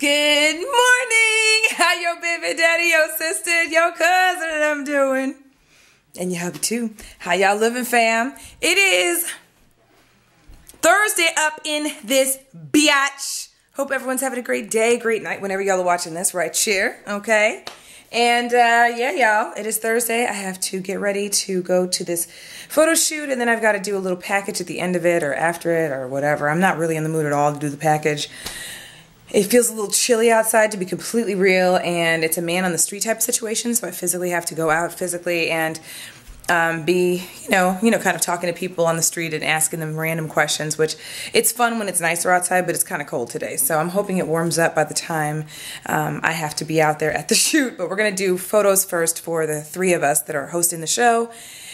Good morning! How your baby daddy, your sister, your cousin and them doing? And your hubby too. How y'all living, fam? It is Thursday up in this biatch. Hope everyone's having a great day, great night whenever y'all are watching this right here, okay? And yeah, y'all, it is Thursday. I have to get ready to go to this photo shoot, and then I've got to do a little package at the end of it or after it or whatever. I'm not really in the mood at all to do the package. It feels a little chilly outside, to be completely real, and it's a man on the street type of situation, so I physically have to go out physically and be, you know, kind of talking to people on the street and asking them random questions, which it's fun when it's nicer outside, but it's kind of cold today. So I'm hoping it warms up by the time I have to be out there at the shoot. But we're going to do photos first for the three of us that are hosting the show.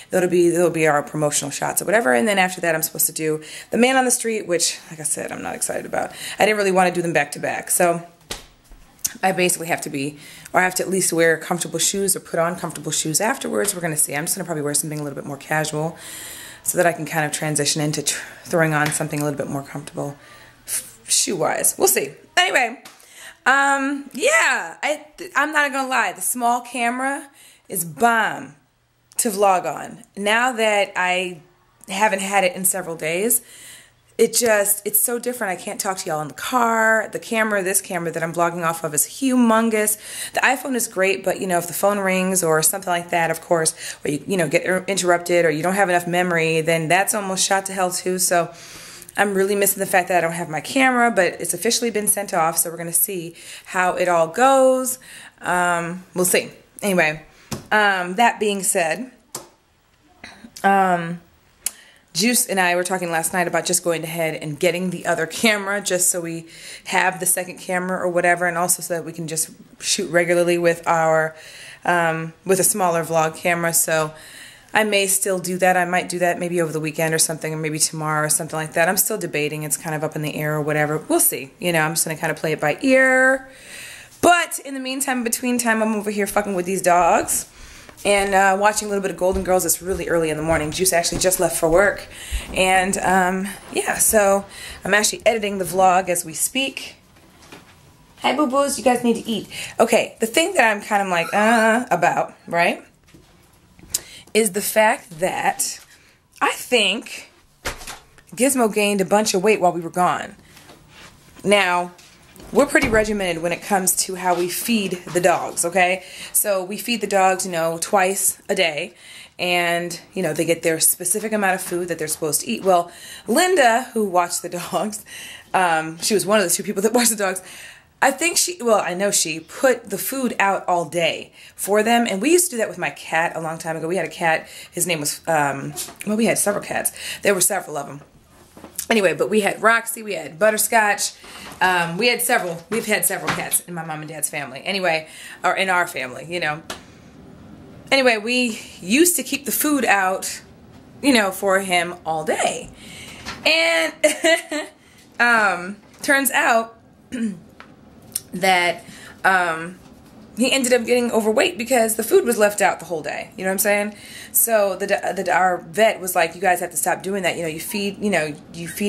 That'll be our promotional shots or whatever, and then after that I'm supposed to do the man on the street, which, like I said, I'm not excited about. I didn't really want to do them back to back, so I basically have to be, or I have to at least wear comfortable shoes or put on comfortable shoes afterwards. We're going to see. I'm just going to probably wear something a little bit more casual so that I can kind of transition into throwing on something a little bit more comfortable shoe-wise. We'll see. Anyway, yeah, I'm not going to lie. The small camera is bomb to vlog on. Now that I haven't had it in several days, it's so different. I can't talk to y'all in the car. The camera, this camera that I'm vlogging off of is humongous. The iPhone is great, but you know, if the phone rings or something like that, of course, or you know, get interrupted or you don't have enough memory, then that's almost shot to hell too. So I'm really missing the fact that I don't have my camera, but it's officially been sent off, so we're going to see how it all goes. We'll see. Anyway, that being said, Juice and I were talking last night about just going ahead and getting the other camera just so we have the second camera or whatever, and also so that we can just shoot regularly with our with a smaller vlog camera. So I may still do that. I might do that maybe over the weekend or something, or maybe tomorrow or something like that. I'm still debating. It's kind of up in the air or whatever. We'll see. You know, I'm just going to kind of play it by ear. But in the meantime, between time, I'm over here fucking with these dogs and watching a little bit of Golden Girls. It's really early in the morning. Juice actually just left for work. And yeah, so I'm actually editing the vlog as we speak. Hi, boo-boos. You guys need to eat. Okay, the thing that I'm kind of like, about, right, is the fact that I think Gizmo gained a bunch of weight while we were gone. Now, we're pretty regimented when it comes to how we feed the dogs, okay? So we feed the dogs, you know, twice a day, and, you know, they get their specific amount of food that they're supposed to eat. Well, Linda, who watched the dogs, she was one of the two people that watched the dogs, I know she put the food out all day for them, and we used to do that with my cat a long time ago. We had a cat, his name was, well, we had several cats. There were several of them. Anyway, but we had Roxy, we had Butterscotch, we've had several cats in my mom and dad's family. Anyway, or in our family, you know. Anyway, we used to keep the food out, you know, for him all day. And turns out that he ended up getting overweight because the food was left out the whole day. You know what I'm saying? So our vet was like, you guys have to stop doing that. You know, you feed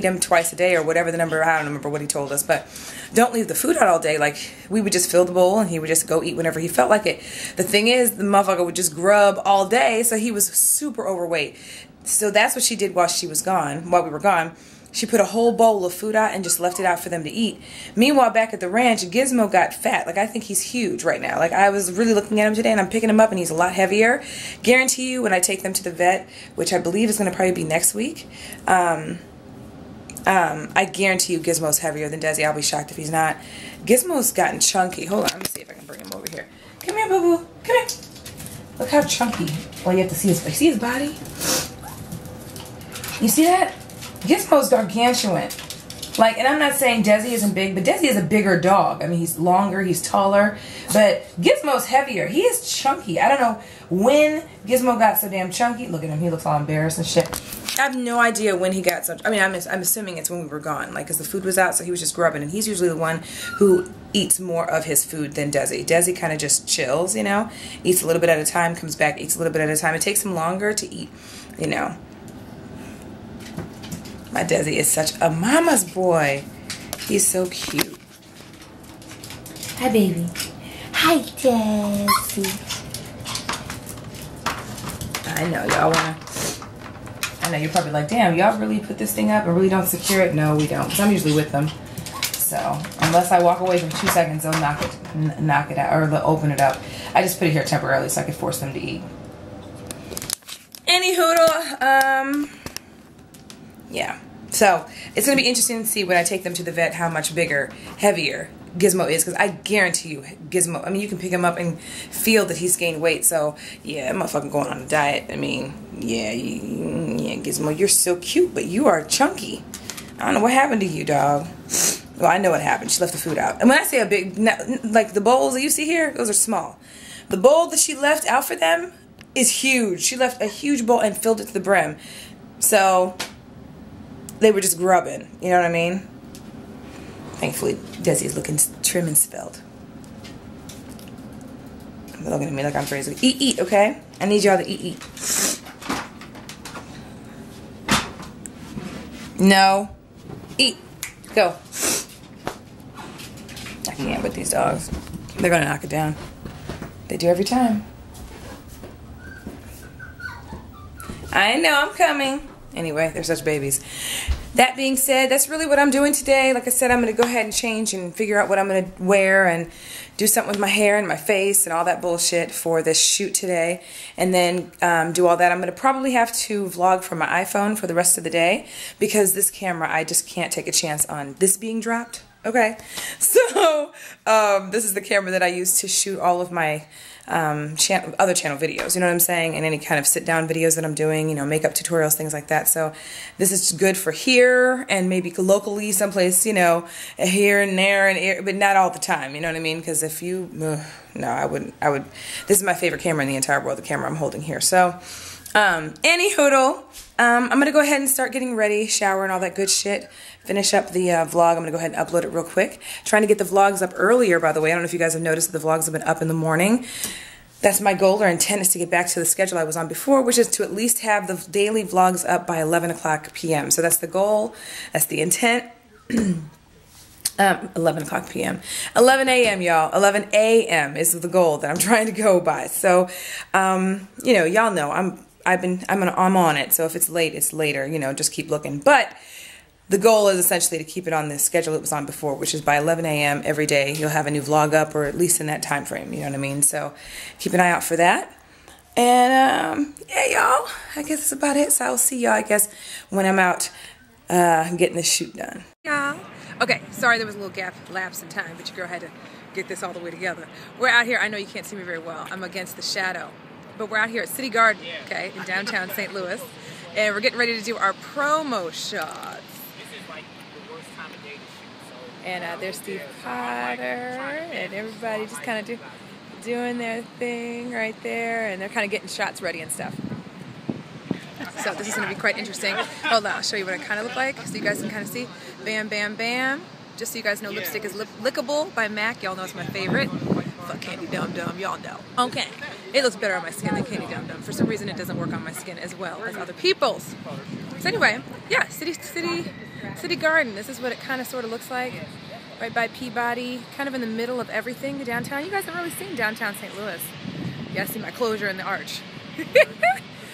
him twice a day or whatever the number. I don't remember what he told us, but don't leave the food out all day. Like, we would just fill the bowl and he would just go eat whenever he felt like it. The thing is, the motherfucker would just grub all day, so he was super overweight. So that's what she did while we were gone. She put a whole bowl of food out and just left it out for them to eat. Meanwhile, back at the ranch, Gizmo got fat. Like, I think he's huge right now. Like, I was really looking at him today, and I'm picking him up, and he's a lot heavier. Guarantee you, when I take them to the vet, which I believe is going to probably be next week, I guarantee you Gizmo's heavier than Desi. I'll be shocked if he's not. Gizmo's gotten chunky. Hold on, let me see if I can bring him over here. Come here, boo-boo. Come here. Look how chunky. Well, you have to see his face. See his body? You see that? Gizmo's gargantuan. Like, and I'm not saying Desi isn't big, but Desi is a bigger dog. I mean, he's longer, he's taller, but Gizmo's heavier. He is chunky. I don't know when Gizmo got so damn chunky. Look at him, he looks all embarrassed and shit. I have no idea when he got so, I mean, I'm assuming it's when we were gone, like, because the food was out, so he was just grubbing, and he's usually the one who eats more of his food than Desi. Desi kind of just chills, you know, eats a little bit at a time, comes back, eats a little bit at a time. It takes him longer to eat, you know. My Desi is such a mama's boy. He's so cute. Hi, baby. Hi, Jessie. I know y'all wanna. I know you're probably like, damn, y'all really put this thing up and really don't secure it? No, we don't. Because I'm usually with them. So unless I walk away for 2 seconds, they'll knock it out, or they'll open it up. I just put it here temporarily so I could force them to eat. Any hoodle, yeah. So it's gonna be interesting to see when I take them to the vet how much bigger, heavier Gizmo is, because I guarantee you, Gizmo, I mean, you can pick him up and feel that he's gained weight. So yeah, that motherfucker going on a diet. I mean, yeah, Gizmo, you're so cute, but you are chunky. I don't know what happened to you, dog. Well, I know what happened. She left the food out. And when I say a big, like the bowls that you see here, those are small. The bowl that she left out for them is huge. She left a huge bowl and filled it to the brim. So they were just grubbing. You know what I mean? Thankfully, Desi's looking trim and spelled. They're looking at me like I'm crazy. Eat, okay? I need y'all to eat. No. Eat. Go. I can't with these dogs. They're gonna knock it down. They do every time. I know, I'm coming. Anyway, they're such babies. That being said, that's really what I'm doing today. Like I said, I'm going to go ahead and change and figure out what I'm going to wear and do something with my hair and my face and all that bullshit for this shoot today. And then do all that. I'm going to probably have to vlog from my iPhone for the rest of the day because this camera, I just can't take a chance on this being dropped. Okay, so this is the camera that I use to shoot all of my other channel videos, you know what I'm saying, and any kind of sit-down videos that I'm doing, you know, makeup tutorials, things like that. So this is good for here and maybe locally someplace, you know, here and there, but not all the time, you know what I mean, because if you, no, I would, this is my favorite camera in the entire world, the camera I'm holding here. So, any hoodle, I'm going to go ahead and start getting ready, shower and all that good shit, finish up the vlog. I'm going to go ahead and upload it real quick. Trying to get the vlogs up earlier, by the way. I don't know if you guys have noticed that the vlogs have been up in the morning. That's my goal or intent, is to get back to the schedule I was on before, which is to at least have the daily vlogs up by 11 o'clock p.m. So that's the goal. That's the intent. 11 o'clock p.m. 11 a.m. y'all. 11 a.m. is the goal that I'm trying to go by. So, you know, y'all know I'm on it. So if it's late, it's later. You know, just keep looking. But the goal is essentially to keep it on the schedule it was on before, which is by 11 a.m. every day you'll have a new vlog up, or at least in that time frame. You know what I mean? So keep an eye out for that. And yeah, y'all. I guess that's about it. So I'll see y'all, I guess, when I'm out getting this shoot done. Y'all. Okay, sorry there was a little lapse in time, but your girl had to get this all the way together. We're out here. I know you can't see me very well. I'm against the shadow. But we're out here at City Garden, okay, in downtown St. Louis. And we're getting ready to do our promo shots. And there's Steve Potter and everybody just kind of doing their thing right there. And they're kind of getting shots ready and stuff. So this is going to be quite interesting. Hold on, I'll show you what I kind of look like so you guys can kind of see. Bam, bam, bam. Just so you guys know, lipstick is Lickable by MAC. Y'all know it's my favorite. Fuck Candy Dum Dum, y'all know. Okay. It looks better on my skin than Candy Dum Dum. For some reason, it doesn't work on my skin as well as other people's. So anyway, yeah, City Garden. This is what it kind of sort of looks like. Right by Peabody, kind of in the middle of everything, downtown. You guys haven't really seen downtown St. Louis. You guys see my closure in the arch.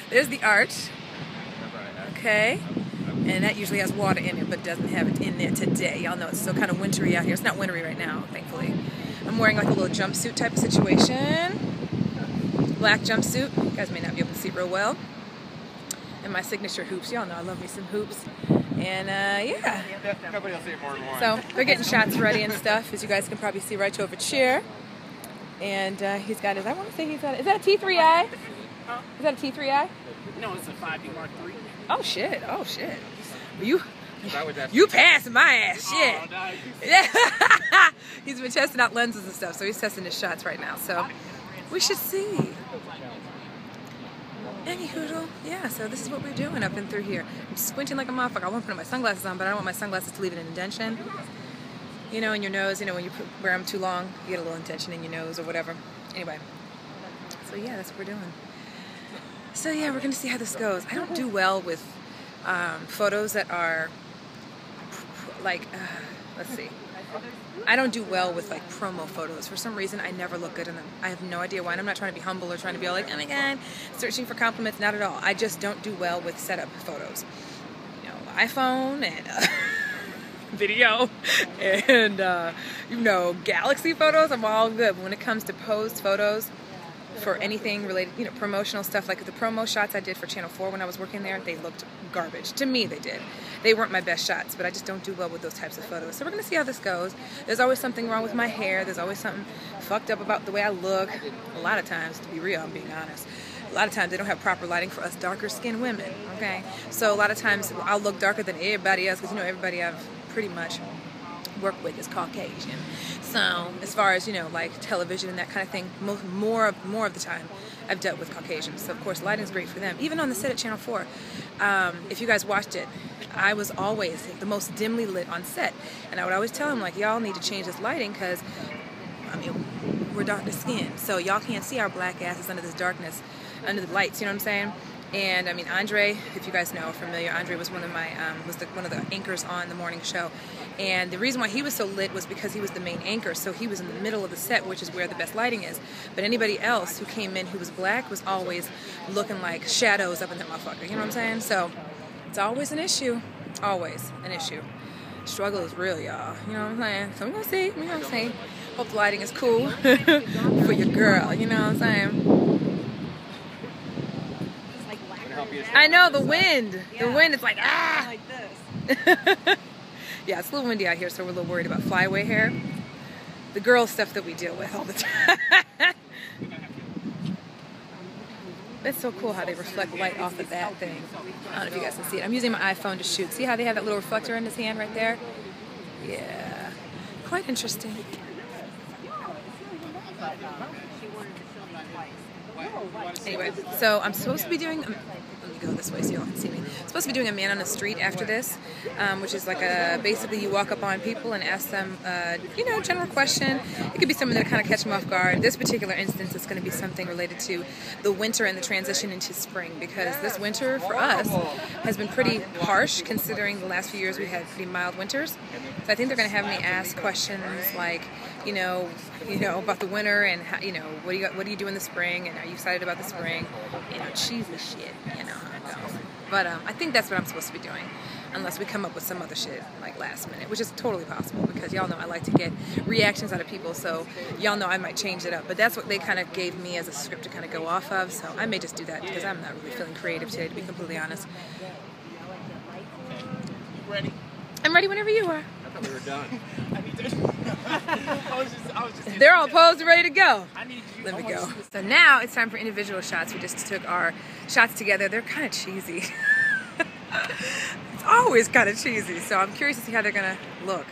There's the arch. Okay. And that usually has water in it, but doesn't have it in there today. Y'all know it's still kind of wintry out here. It's not wintry right now, thankfully. I'm wearing like a little jumpsuit type of situation. Black jumpsuit. You guys may not be able to see real well. And my signature hoops. Y'all know I love me some hoops. And yeah. Nobody will see it more than one. So we're getting shots ready and stuff, as you guys can probably see right over here. And he's got his, I want to say he's got, is that a T3i? Huh? Is that a T3i? No, it's a 5D Mark III. Oh shit, oh shit. You passed my ass, shit. Oh, no, yeah. He's been testing out lenses and stuff, so he's testing his shots right now. So we should see. Any hoodle, yeah, so this is what we're doing up and through here. I'm squinting like a motherfucker. I want to put my sunglasses on, but I don't want my sunglasses to leave an indentation. You know, in your nose, you know, when you wear them too long, you get a little indentation in your nose or whatever. Anyway, so yeah, that's what we're doing. So yeah, we're going to see how this goes. I don't do well with photos that are like, let's see. I don't do well with like promo photos. For some reason, I never look good in them. I have no idea why. And I'm not trying to be humble or trying to be all like, oh my God, searching for compliments. Not at all. I just don't do well with setup photos. You know, iPhone and video and, you know, galaxy photos, I'm all good. But when it comes to posed photos for anything related, you know, promotional stuff, like the promo shots I did for Channel 4 when I was working there, they looked garbage. To me, they did. They weren't my best shots, but I just don't do well with those types of photos. So we're going to see how this goes. There's always something wrong with my hair. There's always something fucked up about the way I look. A lot of times, to be real, I'm being honest. A lot of times they don't have proper lighting for us darker skinned women, okay? So a lot of times I'll look darker than everybody else because, you know, everybody I've pretty much worked with is Caucasian. So as far as, you know, like television and that kind of thing, more of the time I've dealt with Caucasians. So of course lighting's great for them. Even on the set at Channel 4, if you guys watched it, I was always the most dimly lit on set. And I would always tell them, like, y'all need to change this lighting because, I mean, we're darker skinned. So y'all can't see our black asses under this darkness, under the lights, you know what I'm saying? And I mean, Andre, if you guys know, are familiar, Andre was one of my, one of the anchors on the morning show. And the reason why he was so lit was because he was the main anchor, so he was in the middle of the set, which is where the best lighting is. But anybody else who came in who was black was always looking like shadows up in that motherfucker, you know what I'm saying? So it's always an issue, always an issue. Struggle is real, y'all, you know what I'm saying? So we're gonna see. Hope the lighting is cool for your girl, you know what I'm saying? I know, the wind. Yeah. The wind is like, ah! Like this. Yeah, it's a little windy out here, so we're a little worried about flyaway hair. The girl stuff that we deal with all the time. It's so cool how they reflect light off of that thing. I don't know if you guys can see it. I'm using my iPhone to shoot. See how they have that little reflector in his hand right there? Yeah. Quite interesting. Anyway, so I'm supposed to be doing... let me go this way so y'all can see me. I'm supposed to be doing a man on the street after this, which is like basically you walk up on people and ask them, you know, general question. It could be something that kind of catch them off guard. This particular instance is going to be something related to the winter and the transition into spring, because this winter for us has been pretty harsh considering the last few years we had pretty mild winters. So I think they're going to have me ask questions like, you know about the winter and how, you know, what do you do in the spring, and are you excited about the spring? You know, cheesy shit, you know how it goes. But I think that's what I'm supposed to be doing, unless we come up with some other shit like last minute, which is totally possible because y'all know I like to get reactions out of people, so y'all know I might change it up. But that's what they kind of gave me as a script to kind of go off of, so I may just do that because I'm not really feeling creative today, to be completely honest. Ready? I'm ready whenever you are. I thought we were done. I need to. I was just They're all posed and ready to go. I need you. Let me go. So now it's time for individual shots. We just took our shots together. They're kind of cheesy. It's always kind of cheesy. So I'm curious to see how they're gonna look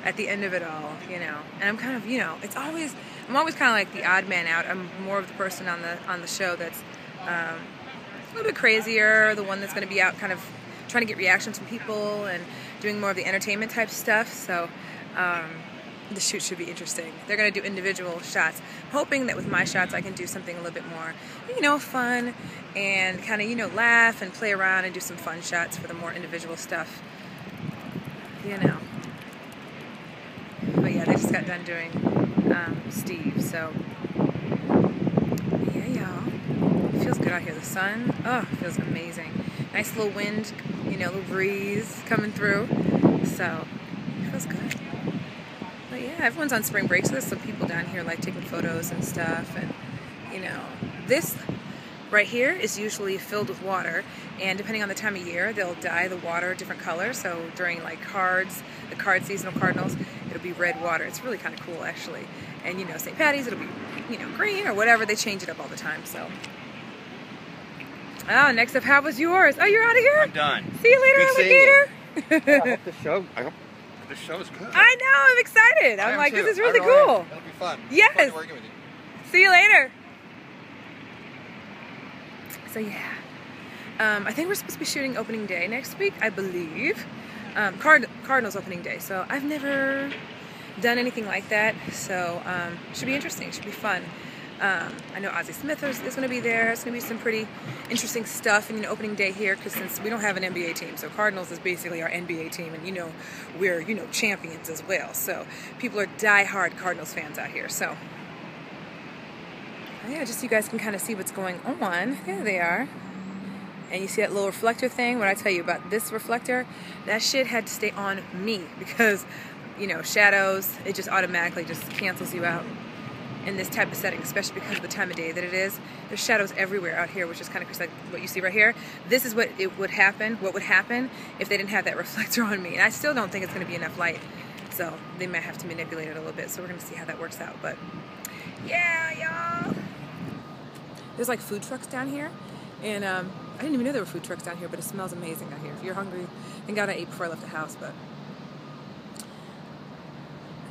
at the end of it all, you know. And I'm kind of, you know, I'm always kind of like the odd man out. I'm more of the person on the show that's a little bit crazier, the one that's going to be out kind of trying to get reactions from people and doing more of the entertainment type stuff. So the shoot should be interesting. They're going to do individual shots. I'm hoping that with my shots I can do something a little bit more, you know, fun and kind of, you know, laugh and play around and do some fun shots for the more individual stuff, you know. But yeah, they just got done doing Steve, so yeah, y'all. It feels good out here. The sun, oh, it feels amazing. Nice little wind, you know, little breeze coming through, so it feels good. But yeah, everyone's on spring break, so there's some people down here like taking photos and stuff, and you know, this right here is usually filled with water, and depending on the time of year, they'll dye the water different colors. So during like the card seasonal cardinals, it'll be red water. It's really kind of cool actually. And you know, St. Patty's, it'll be, you know, green or whatever. They change it up all the time. So oh, next up, how was yours? Oh, you're out of here? I'm done. See you later, alligator. I hope the show is good. I know, I'm excited. I'm like, this is really cool. It'll be fun. Yes. Fun working with you. See you later. So yeah, I think we're supposed to be shooting opening day next week, I believe. Cardinals opening day. So I've never done anything like that. So should be interesting. Should be fun. I know Ozzie Smith is going to be there. It's going to be some pretty interesting stuff in opening day here, because since we don't have an NBA team, so Cardinals is basically our NBA team, and we're champions as well. So people are die-hard Cardinals fans out here. So yeah, just so you guys can kind of see what's going on. There they are. And you see that little reflector thing? What I tell you about this reflector, that shit had to stay on me because, shadows, it just automatically just cancels you out in this type of setting, especially because of the time of day that it is. There's shadows everywhere out here, which is kind of like what you see right here. This is what would happen if they didn't have that reflector on me. And I still don't think it's going to be enough light. So they might have to manipulate it a little bit. So we're going to see how that works out. But yeah, y'all. There's like food trucks down here. And I didn't even know there were food trucks down here, but it smells amazing out here. If you're hungry, thank God I ate before I left the house, but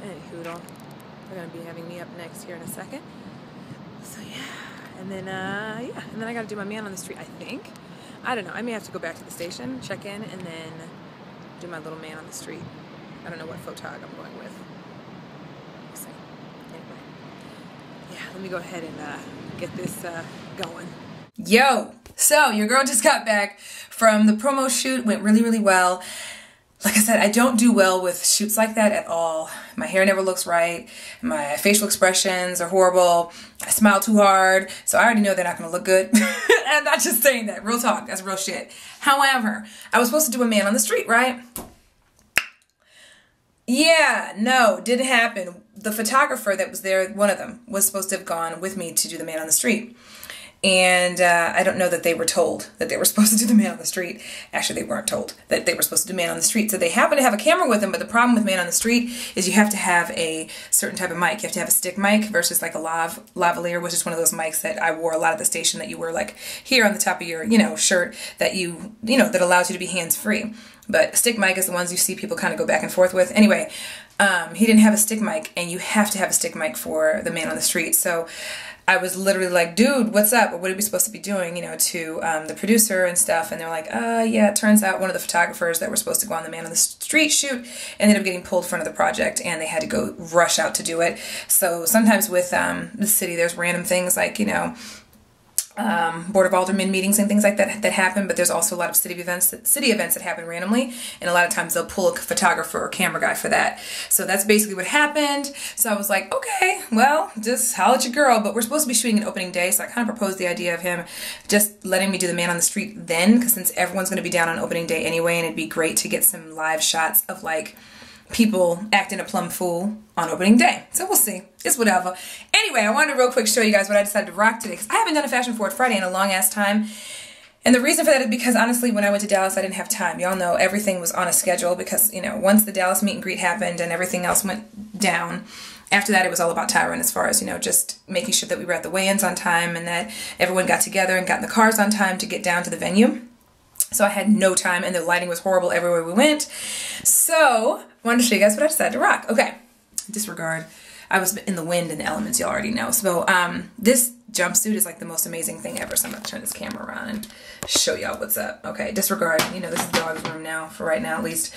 anywho, they're going to be having me up next here in a second. So yeah, and then I got to do my man on the street, I think. I don't know, I may have to go back to the station, check in, and then do my little man on the street. I don't know what photog I'm going with. We'll see. Anyway, yeah, let me go ahead and get this going. Yo, so your girl just got back from the promo shoot. Went really, really well. Like I said, I don't do well with shoots like that at all. My hair never looks right. My facial expressions are horrible. I smile too hard. So I already know they're not going to look good. I'm not just saying that. Real talk. That's real shit. However, I was supposed to do a man on the street, right? Yeah, no, didn't happen. The photographer that was there, one of them, was supposed to have gone with me to do the man on the street. And I don't know that they were told that they were supposed to do the man on the street. Actually, they weren't told that they were supposed to do man on the street. So they happen to have a camera with them, but the problem with man on the street is you have to have a certain type of mic. You have to have a stick mic versus like a lavalier, which is one of those mics that I wore a lot at the station that you wear like here on the top of your, shirt that that allows you to be hands-free. But a stick mic is the ones you see people kind of go back and forth with. Anyway, he didn't have a stick mic, and you have to have a stick mic for the man on the street. So I was literally like, dude, what's up? What are we supposed to be doing, to the producer and stuff? And they're like, yeah, it turns out one of the photographers that were supposed to go on the Man on the Street shoot ended up getting pulled from the project, and they had to go rush out to do it. So sometimes with the city, there's random things like, Board of Aldermen meetings and things like that happen, but there's also a lot of city events that happen randomly, and a lot of times they'll pull a photographer or camera guy for that. So that's basically what happened. So I was like, okay, well, just holla at your girl, but we're supposed to be shooting an opening day, so I kind of proposed the idea of him just letting me do the man on the street then, because since everyone's going to be down on opening day anyway, and it'd be great to get some live shots of like people acting a plumb fool on opening day. So we'll see. It's whatever. Anyway, I wanted to real quick show you guys what I decided to rock today, because I haven't done a Fashion Forward Friday in a long ass time. And the reason for that is because honestly, when I went to Dallas, I didn't have time. Y'all know everything was on a schedule because, once the Dallas meet and greet happened and everything else went down, after that, it was all about Tyron as far as, just making sure that we were at the weigh-ins on time and that everyone got together and got in the cars on time to get down to the venue. So I had no time, and the lighting was horrible everywhere we went. So I wanted to show you guys what I decided to rock. Okay, disregard. I was in the wind and the elements, you already know. So this jumpsuit is like the most amazing thing ever. So I'm going to turn this camera around and show y'all what's up. Okay, disregard. This is dog's room now, for right now at least.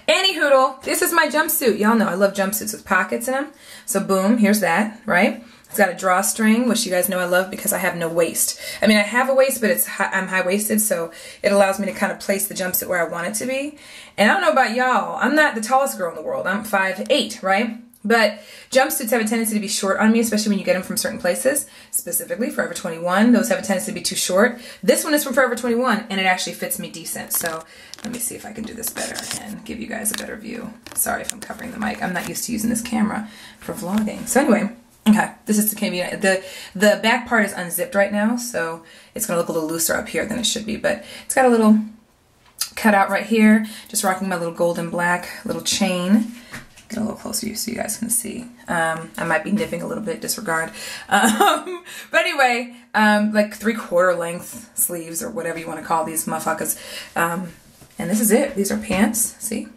Anyhoodle, this is my jumpsuit. Y'all know I love jumpsuits with pockets in them. So boom, here's that, right? It's got a drawstring, which you guys know I love because I have no waist. I mean, I have a waist, but I'm high-waisted, so it allows me to kind of place the jumpsuit where I want it to be. And I don't know about y'all, I'm not the tallest girl in the world. I'm 5'8", right? But jumpsuits have a tendency to be short on me, especially when you get them from certain places. Specifically, Forever 21, those have a tendency to be too short. This one is from Forever 21, and it actually fits me decent. So let me see if I can do this better and give you guys a better view. Sorry if I'm covering the mic. I'm not used to using this camera for vlogging. So anyway. Okay, this is the back part is unzipped right now, so it's going to look a little looser up here than it should be, but it's got a little cutout right here. Just rocking my little gold and black little chain. Get a little closer so you guys can see. I might be nipping a little bit, disregard. But anyway, like 3/4 length sleeves or whatever you want to call these motherfuckers. And this is it. These are pants, see?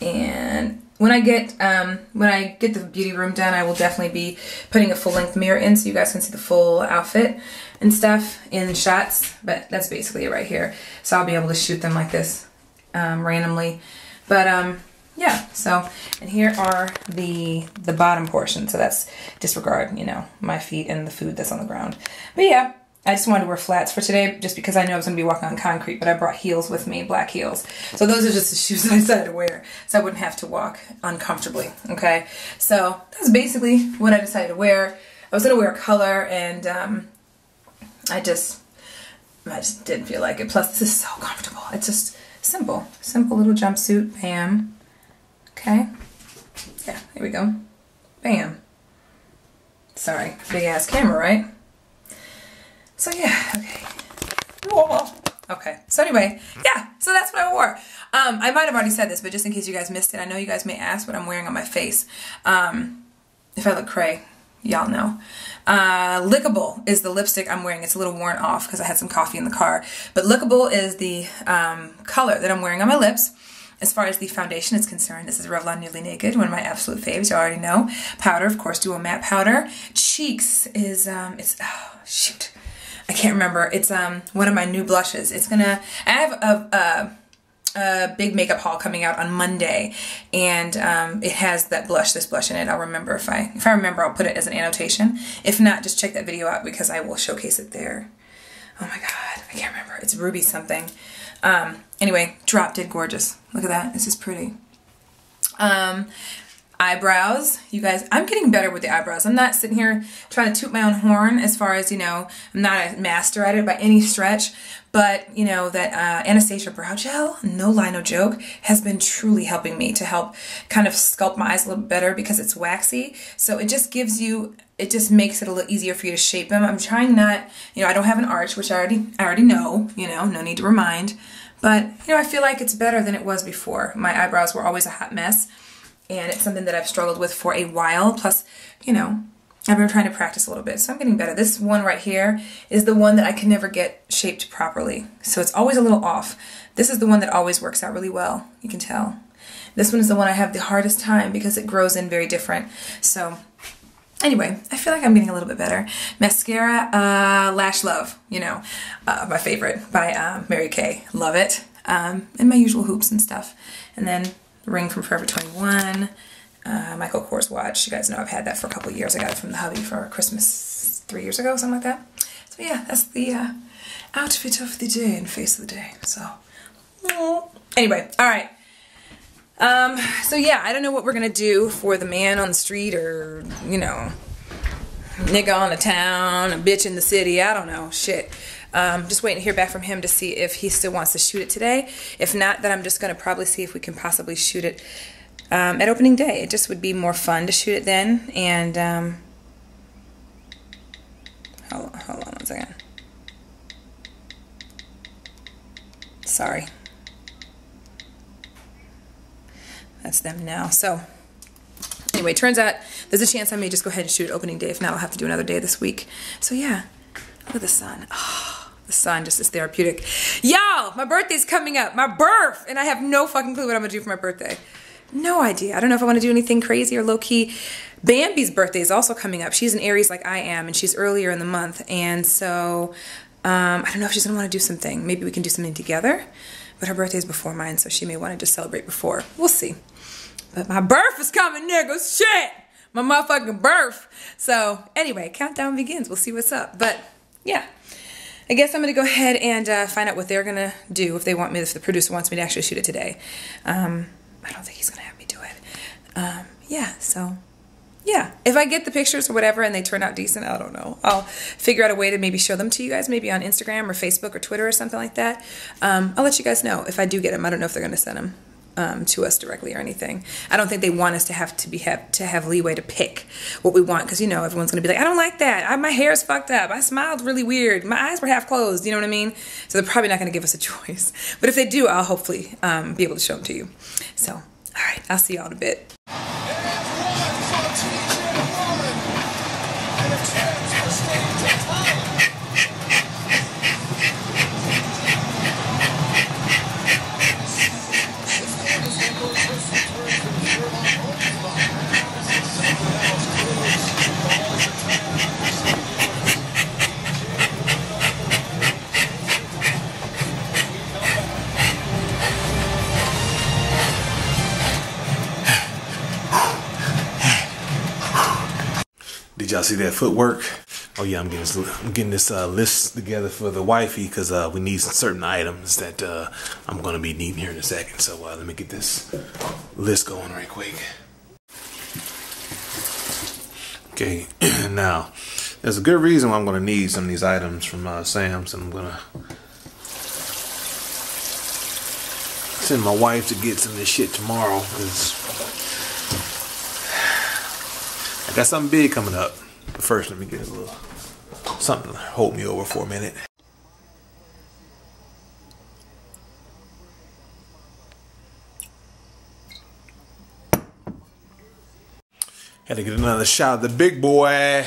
And when I get the beauty room done, I will definitely be putting a full-length mirror in so you guys can see the full outfit and stuff in shots. But that's basically it right here. So I'll be able to shoot them like this randomly. But yeah, so, and here are the bottom portion. So that's disregard, you know, my feet and the food that's on the ground. But yeah, I just wanted to wear flats for today just because I knew I was going to be walking on concrete, but I brought heels with me, black heels. So those are just the shoes that I decided to wear so I wouldn't have to walk uncomfortably, okay? So that's basically what I decided to wear. I was going to wear a color and I just didn't feel like it. Plus, this is so comfortable. It's just simple little jumpsuit, bam. Okay, yeah, here we go, bam. Sorry, big ass camera, right? So yeah, okay. Okay, so anyway, yeah, so that's what I wore. I might have already said this, but just in case you guys missed it, I know you guys may ask what I'm wearing on my face. If I look cray, y'all know. Lickable is the lipstick I'm wearing. It's a little worn off because I had some coffee in the car. But Lickable is the color that I'm wearing on my lips. As far as the foundation is concerned, this is Revlon Nearly Naked, one of my absolute faves, you already know. Powder, of course, Duo Matte Powder. Cheeks is, oh, shoot. I can't remember. It's one of my new blushes. It's gonna, I have a big makeup haul coming out on Monday, and it has that blush, this blush in it. I'll remember if I remember, I'll put it as an annotation. If not, just check that video out because I will showcase it there. Oh my god, I can't remember. It's Ruby something. Anyway, Drop Dead Gorgeous. Look at that. This is pretty. Eyebrows, you guys, I'm getting better with the eyebrows. I'm not sitting here trying to toot my own horn as far as, you know, I'm not a master at it by any stretch, but, you know, that Anastasia Brow Gel, no lie, no joke, has been truly helping me to help kind of sculpt my eyes a little bit better because it's waxy. So it just gives you, it just makes it a little easier for you to shape them. I'm trying not, you know, I don't have an arch, which I already know, you know, no need to remind. But, you know, I feel like it's better than it was before. My eyebrows were always a hot mess. And it's something that I've struggled with for a while. Plus, you know, I've been trying to practice a little bit. So I'm getting better. This one right here is the one that I can never get shaped properly. So it's always a little off. This is the one that always works out really well. You can tell. This one is the one I have the hardest time because it grows in very different. So anyway, I feel like I'm getting a little bit better. Mascara, Lash Love, you know, my favorite by Mary Kay. Love it. And my usual hoops and stuff. And then ring from Forever 21, Michael Kors watch. You guys know I've had that for a couple of years. I got it from the hubby for Christmas 3 years ago, something like that. So yeah, that's the outfit of the day and face of the day. So anyway, all right. So yeah, I don't know what we're gonna do for the man on the street or, you know, nigga on the town, a bitch in the city. I don't know, shit. Just waiting to hear back from him to see if he still wants to shoot it today. If not, then I'm just going to probably see if we can possibly shoot it at opening day. It just would be more fun to shoot it then. And hold on 1 second. Sorry. That's them now. So anyway, turns out there's a chance I may just go ahead and shoot it opening day. If not, I'll have to do another day this week. So yeah, look at the sun. Oh. The sun just is therapeutic. Y'all, my birthday's coming up. My birth! And I have no fucking clue what I'm going to do for my birthday. No idea. I don't know if I want to do anything crazy or low-key. Bambi's birthday is also coming up. She's an Aries like I am, and she's earlier in the month. And so, I don't know if she's going to want to do something. Maybe we can do something together. But her birthday is before mine, so she may want to just celebrate before. We'll see. But my birth is coming, niggas. Shit! My motherfucking birth. So, anyway, countdown begins. We'll see what's up. But, yeah. I guess I'm going to go ahead and find out what they're going to do if they want me, if the producer wants me to actually shoot it today. I don't think he's going to have me do it. Yeah, so, yeah. If I get the pictures or whatever and they turn out decent, I don't know. I'll figure out a way to maybe show them to you guys, maybe on Instagram or Facebook or Twitter or something like that. I'll let you guys know if I do get them. I don't know if they're going to send them to us directly or anything. I don't think they want us to have leeway to pick what we want, because you know everyone's gonna be like, I don't like that. My hair's fucked up. I smiled really weird. My eyes were half closed. You know what I mean? So they're probably not gonna give us a choice. But if they do, I'll hopefully be able to show them to you. So, all right, I'll see y'all in a bit. Did y'all see that footwork? Oh yeah, I'm getting this list together for the wifey because we need some certain items that I'm gonna be needing here in a second. So let me get this list going right quick. Okay, now there's a good reason why I'm gonna need some of these items from Sam's, and I'm gonna send my wife to get some of this shit tomorrow because I got something big coming up. But first, let me get a little something to hold me over for a minute. Had to get another shot of the big boy.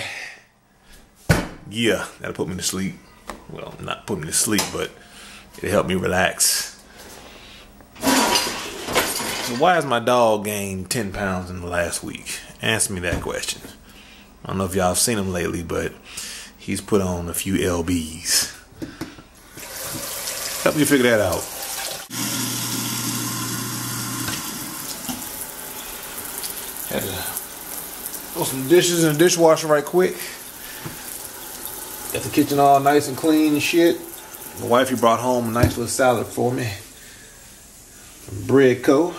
Yeah, that'll put me to sleep. Well, not put me to sleep, but it'll help me relax. So why has my dog gained 10 pounds in the last week? Answer me that question. I don't know if y'all have seen him lately, but he's put on a few lbs. Help me figure that out. Had to throw some dishes in the dishwasher right quick. Got the kitchen all nice and clean and shit. My wifey brought home a nice little salad for me from Breadco.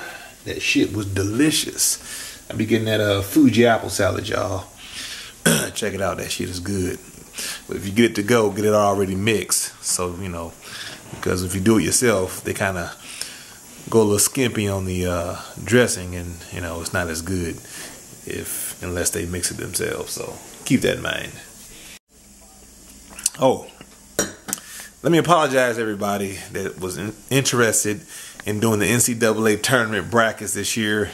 That shit was delicious. I be getting that Fuji apple salad, y'all. Check it out, that shit is good. But if you get it to go, get it already mixed. So, you know, because if you do it yourself, they kind of go a little skimpy on the dressing, and, you know, it's not as good unless they mix it themselves. So keep that in mind. Oh, let me apologize to everybody that was interested in doing the NCAA tournament brackets this year.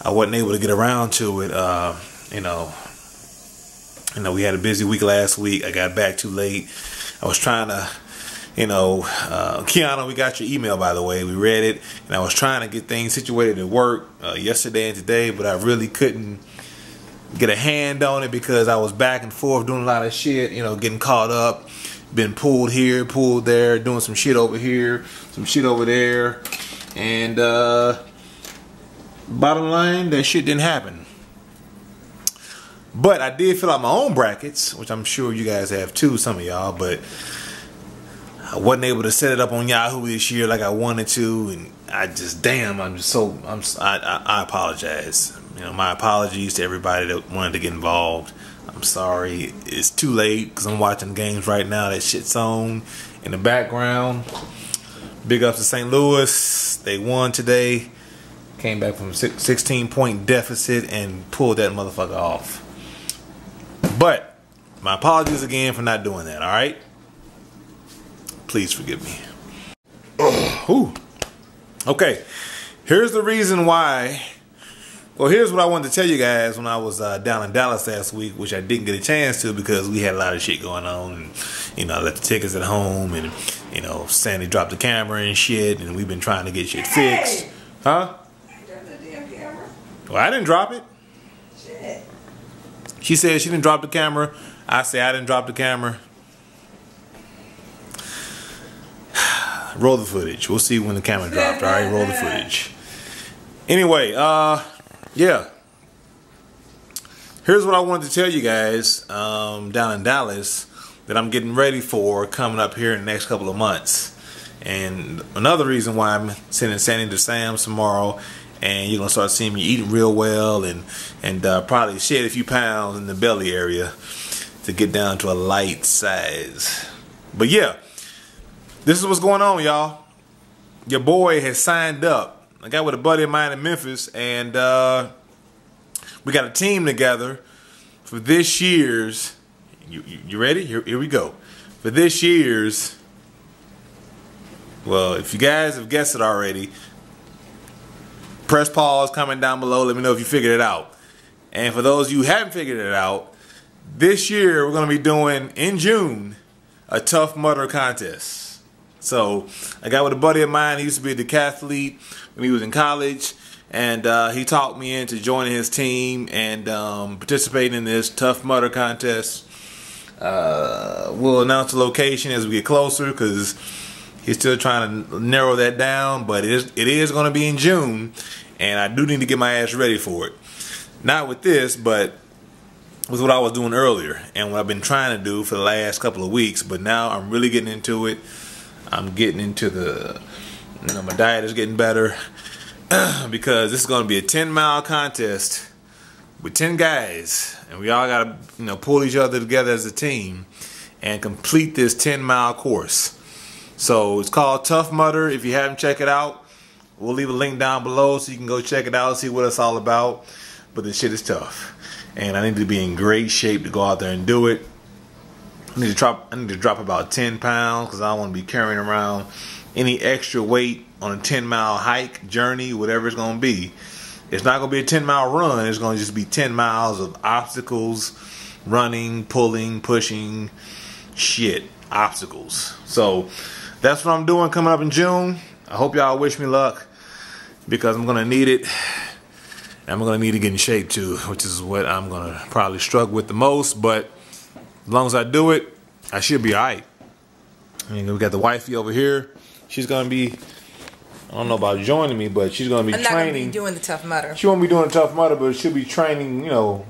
I wasn't able to get around to it. You know, we had a busy week last week. I got back too late. I was trying to, Kiana, we got your email, by the way. We read it, and I was trying to get things situated at work yesterday and today, but I really couldn't get a hand on it because I was back and forth doing a lot of shit, you know, getting caught up, been pulled here, pulled there, doing some shit over here, some shit over there, and bottom line, that shit didn't happen. But I did fill out my own brackets, which I'm sure you guys have too, some of y'all, but I wasn't able to set it up on Yahoo this year like I wanted to, and I apologize. You know, my apologies to everybody that wanted to get involved. I'm sorry, it's too late because I'm watching games right now. That shit's on in the background. Big ups to St. Louis. They won today. Came back from a 16-point deficit and pulled that motherfucker off. But my apologies again for not doing that, alright? Please forgive me. Ooh. Okay, here's the reason why. Well, here's what I wanted to tell you guys when I was down in Dallas last week, which I didn't get a chance to because we had a lot of shit going on. And, you know, I left the tickets at home, and, you know, Sande dropped the camera and shit, and we've been trying to get shit fixed. Huh? You dropped the damn camera. Well, I didn't drop it. Shit. She said she didn't drop the camera. I say I didn't drop the camera. Roll the footage. We'll see when the camera dropped. All right, roll the footage. Anyway, yeah. Here's what I wanted to tell you guys down in Dallas that I'm getting ready for coming up here in the next couple of months. And another reason why I'm sending Sande to Sam's tomorrow, and you're gonna start seeing me eating real well and probably shed a few pounds in the belly area to get down to a light size. But yeah, this is what's going on, y'all. Your boy has signed up. I got with a buddy of mine in Memphis, and we got a team together for this year's. You ready? Here we go. For this year's. Well, if you guys have guessed it already, press pause, comment down below. Let me know if you figured it out. And for those of you who haven't figured it out, this year we're going to be doing, in June, a Tough Mudder contest. So I got with a buddy of mine. He used to be a decathlete when he was in college. And he talked me into joining his team and participating in this Tough Mudder contest. We'll announce the location as we get closer because he's still trying to narrow that down, but it is going to be in June, and I do need to get my ass ready for it. Not with this, but was what I was doing earlier and what I've been trying to do for the last couple of weeks. But now I'm really getting into it. I'm getting into the, my diet is getting better because this is going to be a 10-mile contest with 10 guys, and we all got to pull each other together as a team and complete this 10-mile course. So it's called Tough Mudder. If you haven't checked it out, we'll leave a link down below so you can go check it out, see what it's all about. But this shit is tough, and I need to be in great shape to go out there and do it. I need to drop about 10 pounds because I don't want to be carrying around any extra weight on a 10-mile hike, journey, whatever it's going to be. It's not going to be a 10-mile run. It's going to just be 10 miles of obstacles, running, pulling, pushing, obstacles. So that's what I'm doing coming up in June. I hope y'all wish me luck because I'm going to need it. And I'm going to need to get in shape too, which is what I'm going to probably struggle with the most. But as long as I do it, I should be alright. I mean, we got the wifey over here. She's going to be, I don't know about joining me, but she's going to be training. I'm not going to be doing the Tough Mudder. She won't be doing the Tough Mudder, but she'll be training,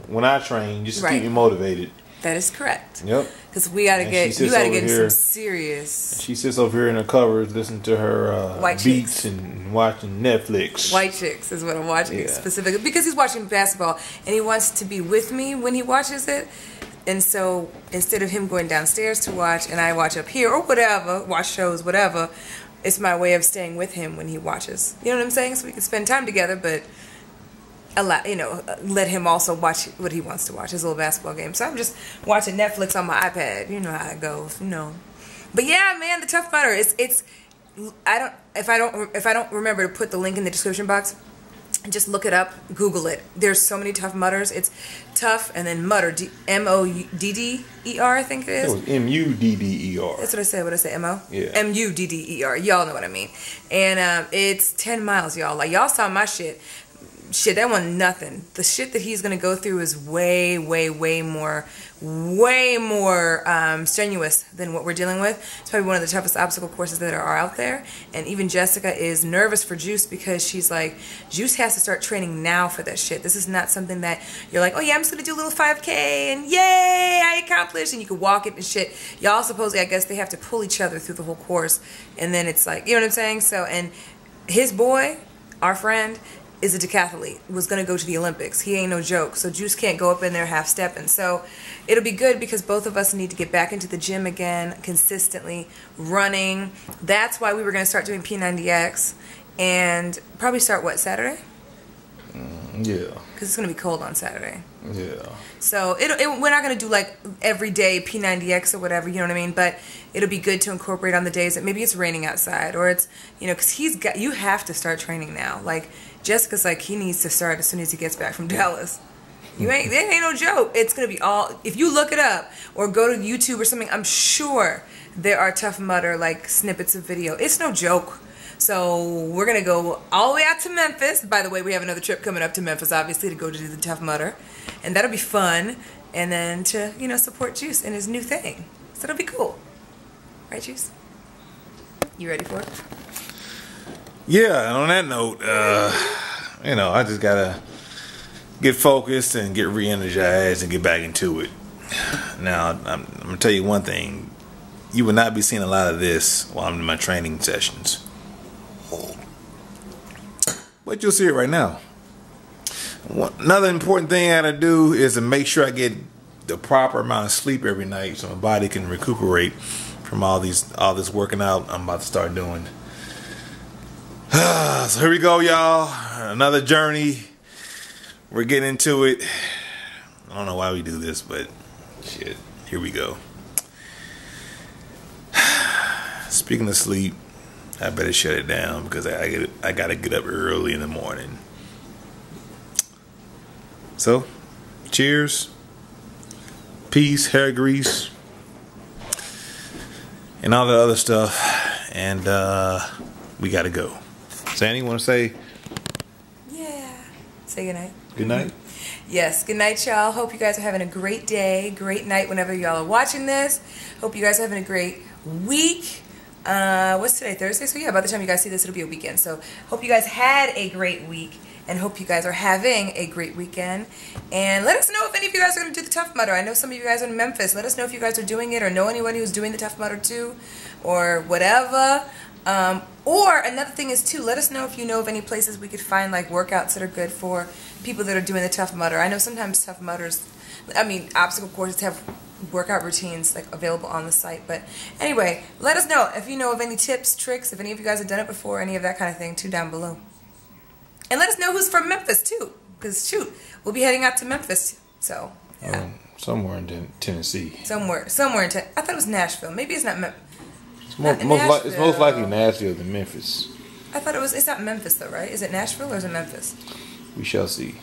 when I train, just to keep me motivated. That is correct. Yep. Because we got to get, you got to get in some serious. She sits over here in the covers, listening to her beats and watching Netflix. White Chicks is what I'm watching specifically. Because he's watching basketball and he wants to be with me when he watches it. And so instead of him going downstairs to watch and I watch up here or whatever, watch shows, whatever, it's my way of staying with him when he watches. You know what I'm saying? So we can spend time together, but let him also watch what he wants to watch, his little basketball game. So I'm just watching Netflix on my iPad. You know how it goes, But yeah, man, the Tough Mudder. It's if I don't remember to put the link in the description box, just look it up, Google it. There's so many Tough Mudders. It's tough and then mudder, M-O-D-D-E-R, I think it is. It was M-U-D-D-E-R. That's what I said. What did I say? M-O? Yeah. M-U-D-D-E-R. Y'all know what I mean. And it's 10 miles, y'all. Like, y'all saw my shit. Shit, that one nothing. The shit that he's gonna go through is way more strenuous than what we're dealing with. It's probably one of the toughest obstacle courses that are out there. And even Jessica is nervous for Juice because she's like, Juice has to start training now for that shit. This is not something that you're like, oh yeah, I'm just gonna do a little 5K and yay, I accomplished, and you can walk it and shit. Y'all supposedly, I guess, they have to pull each other through the whole course, and then it's like, you know what I'm saying? So, and his boy, our friend, is a decathlete, was going to go to the Olympics. He ain't no joke. So Juice can't go up in there half-stepping. So it'll be good because both of us need to get back into the gym again, consistently running. That's why we were going to start doing P90X and probably start, what, Saturday? Yeah. Because it's going to be cold on Saturday. Yeah. So we're not going to do like everyday P90X or whatever, you know what I mean? But it'll be good to incorporate on the days that maybe it's raining outside or it's, because you have to start training now. Like, Jessica's like, he needs to start as soon as he gets back from Dallas. That ain't no joke. It's going to be all, if you look it up or go to YouTube or something, I'm sure there are Tough Mudder, like, snippets of video. It's no joke. So we're going to go all the way out to Memphis. By the way, we have another trip coming up to Memphis, obviously, to go to do the Tough Mudder. And that'll be fun. And then to, support Juice in his new thing. So it'll be cool. Right, Juice? You ready for it? Yeah, and on that note, I just gotta get focused and get re-energized and get back into it. Now, I'm gonna tell you one thing. You will not be seeing a lot of this while I'm in my training sessions. But you'll see it right now. Another important thing I gotta do is to make sure I get the proper amount of sleep every night so my body can recuperate from all this working out I'm about to start doing. So here we go, y'all. Another journey. We're getting into it. I don't know why we do this, but shit, here we go. Speaking of sleep, I better shut it down because I gotta get up early in the morning. So, cheers, peace, hair grease, and all the other stuff. And we gotta go. Sandy, you want to say? Yeah. Say goodnight. Good night. Yes, good night, y'all. Hope you guys are having a great day, great night whenever y'all are watching this. Hope you guys are having a great week. What's today? Thursday? So yeah, by the time you guys see this, it'll be a weekend. So hope you guys had a great week. and hope you guys are having a great weekend. And let us know if any of you guys are going to do the Tough Mudder. I know some of you guys are in Memphis. Let us know if you guys are doing it or know anyone who's doing the Tough Mudder too, or whatever. Or another thing is too, let us know if you know of any places we could find like workouts that are good for people that are doing the Tough Mudder. I know sometimes Tough Mudders, obstacle courses have workout routines like available on the site. But anyway, let us know if you know of any tips, tricks, if any of you guys have done it before, any of that kind of thing too down below. And let us know who's from Memphis too, because shoot, we'll be heading out to Memphis. So yeah. Somewhere in Tennessee. Somewhere in Tennessee. I thought it was Nashville. Maybe it's not Memphis. It's most likely Nashville than Memphis. I thought it's not Memphis though, right? Is it Nashville or is it Memphis? We shall see.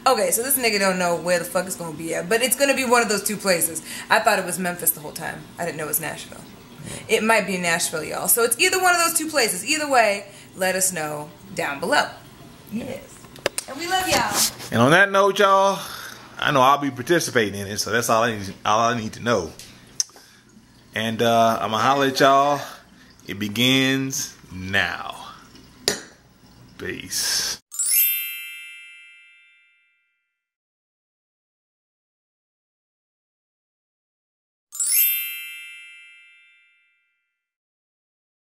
Okay, so this nigga don't know where the fuck it's gonna be at, but it's gonna be one of those two places. I thought it was Memphis the whole time. I didn't know it was Nashville. It might be Nashville, y'all. So it's either one of those two places. Either way, let us know down below. Yes. And we love y'all. And on that note, y'all, I know I'll be participating in it, so that's all I need to know. And I'm gonna holler at y'all. It begins now. Peace.